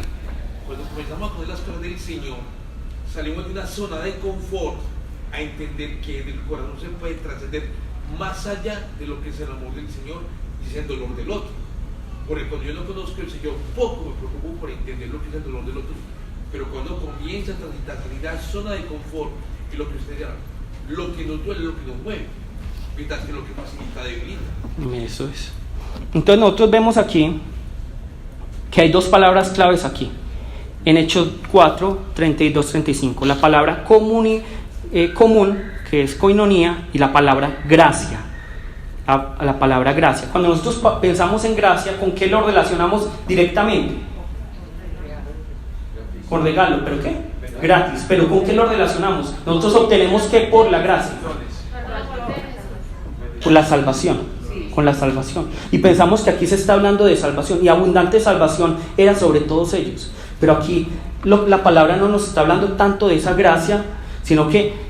cuando comenzamos a conocer las cosas del Señor, salimos de una zona de confort a entender que del corazón se puede trascender más allá de lo que es el amor del Señor y es el dolor del otro. Porque cuando yo no conozco al Señor, poco me preocupo por entender lo que es el dolor del otro, pero cuando comienza a transitar, salir de la zona de confort, y lo que ustedes llaman, lo que nos duele, lo que nos mueve, mientras que lo que facilita debilita. Eso es. Entonces nosotros vemos aquí que hay 2 palabras claves aquí. En Hechos 4, 32, 35. La palabra común, que es koinonía, y la palabra gracia. La palabra gracia. Cuando nosotros pensamos en gracia, ¿con qué lo relacionamos directamente? Con regalo. ¿Pero qué? gratis. Pero ¿con qué lo relacionamos? Nosotros obtenemos ¿qué por la gracia? Con la salvación. Con la salvación. Y pensamos que aquí se está hablando de salvación, y abundante salvación era sobre todos ellos. Pero aquí la palabra no nos está hablando tanto de esa gracia, sino que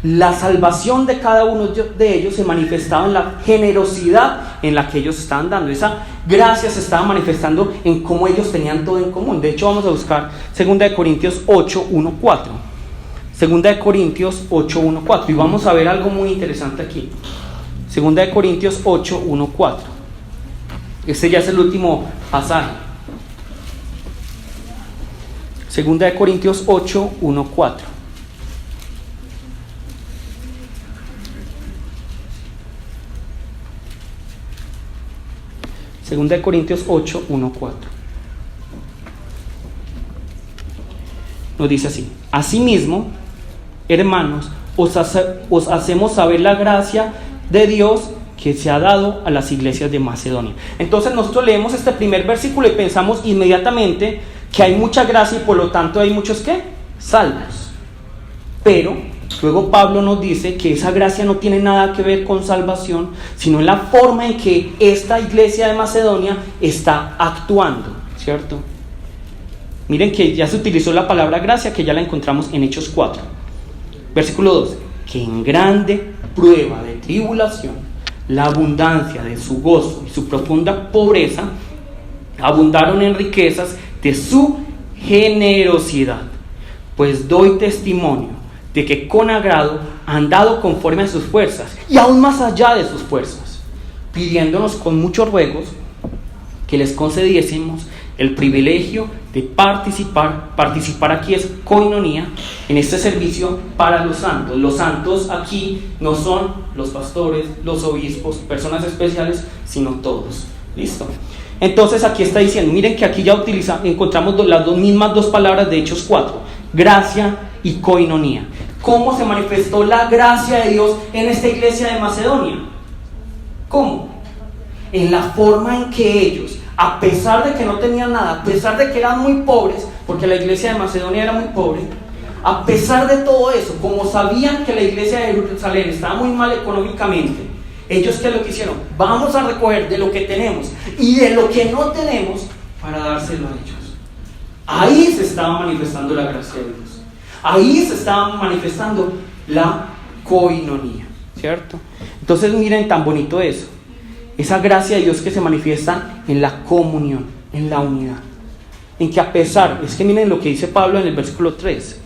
la salvación de cada uno de ellos se manifestaba en la generosidad en la que ellos estaban dando. Esa gracia se estaba manifestando en cómo ellos tenían todo en común. De hecho, vamos a buscar 2 Corintios 8, 1, 4. 2 Corintios 8, 1, 4. Y vamos a ver algo muy interesante aquí. 2 Corintios 8, 1, 4. Este ya es el último pasaje. 2 Corintios 8, 1, 4. Segunda de Corintios 8, 1, 4. Nos dice así: asimismo, hermanos, os hacemos saber la gracia de Dios que se ha dado a las iglesias de Macedonia. Entonces nosotros leemos este primer versículo y pensamos inmediatamente que hay mucha gracia y por lo tanto hay muchos ¿qué? Salvos. Pero luego Pablo nos dice que esa gracia no tiene nada que ver con salvación, sino en la forma en que esta iglesia de Macedonia está actuando, ¿cierto? Miren que ya se utilizó la palabra gracia, que ya la encontramos en Hechos 4. Versículo 12. Que en grande prueba de tribulación, la abundancia de su gozo y su profunda pobreza abundaron en riquezas de su generosidad. Pues doy testimonio de que con agrado han dado conforme a sus fuerzas y aún más allá de sus fuerzas, pidiéndonos con muchos ruegos que les concediésemos el privilegio de participar aquí es koinonía, en este servicio para los santos. Los santos aquí no son los pastores, los obispos, personas especiales, sino todos. ¿Listo? Entonces aquí está diciendo, miren que aquí ya encontramos las mismas dos palabras de Hechos 4, gracia y koinonía. ¿Cómo se manifestó la gracia de Dios en esta iglesia de Macedonia? ¿Cómo? En la forma en que ellos, a pesar de que no tenían nada, a pesar de que eran muy pobres, porque la iglesia de Macedonia era muy pobre, a pesar de todo eso, como sabían que la iglesia de Jerusalén estaba muy mal económicamente, ellos ¿qué es lo que hicieron? Vamos a recoger de lo que tenemos y de lo que no tenemos para dárselo a ellos. Ahí se estaba manifestando la gracia de Dios. Ahí se estaba manifestando la koinonía, ¿cierto? Entonces miren tan bonito eso. Esa gracia de Dios que se manifiesta en la comunión, en la unidad. En que a pesar, es que miren lo que dice Pablo en el versículo 3.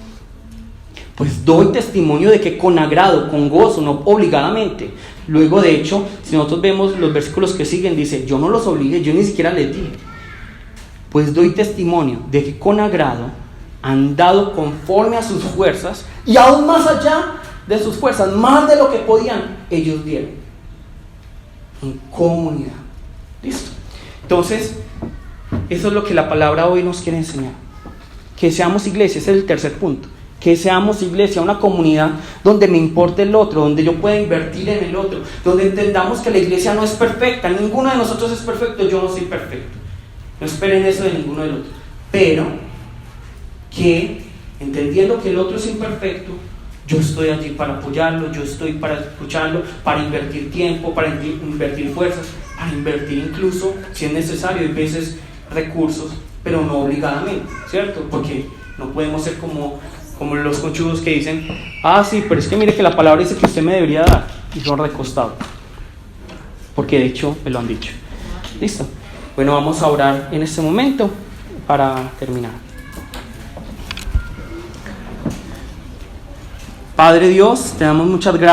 Pues doy testimonio de que con agrado, con gozo, no obligadamente. Luego de hecho, si nosotros vemos los versículos que siguen, dice, yo no los obligué, yo ni siquiera les dije. Pues doy testimonio de que con agrado han dado conforme a sus fuerzas y aún más allá de sus fuerzas, más de lo que podían, ellos dieron. En comunidad. ¿Listo? Entonces, eso es lo que la palabra hoy nos quiere enseñar. Que seamos iglesia, ese es el tercer punto. Que seamos iglesia, una comunidad donde me importe el otro, donde yo pueda invertir en el otro, donde entendamos que la iglesia no es perfecta, ninguno de nosotros es perfecto, yo no soy perfecto. No esperen eso de ninguno del otro. Pero que, entendiendo que el otro es imperfecto, yo estoy allí para apoyarlo, yo estoy para escucharlo, para invertir tiempo, para invertir fuerzas, para invertir incluso, si es necesario, a veces recursos, pero no obligadamente, ¿cierto? Porque no podemos ser como los conchudos que dicen, sí, pero es que mire que la palabra dice que usted me debería dar, y son recostados, porque de hecho me lo han dicho. ¿Listo? Bueno, vamos a orar en este momento para terminar. Padre Dios, te damos muchas gracias.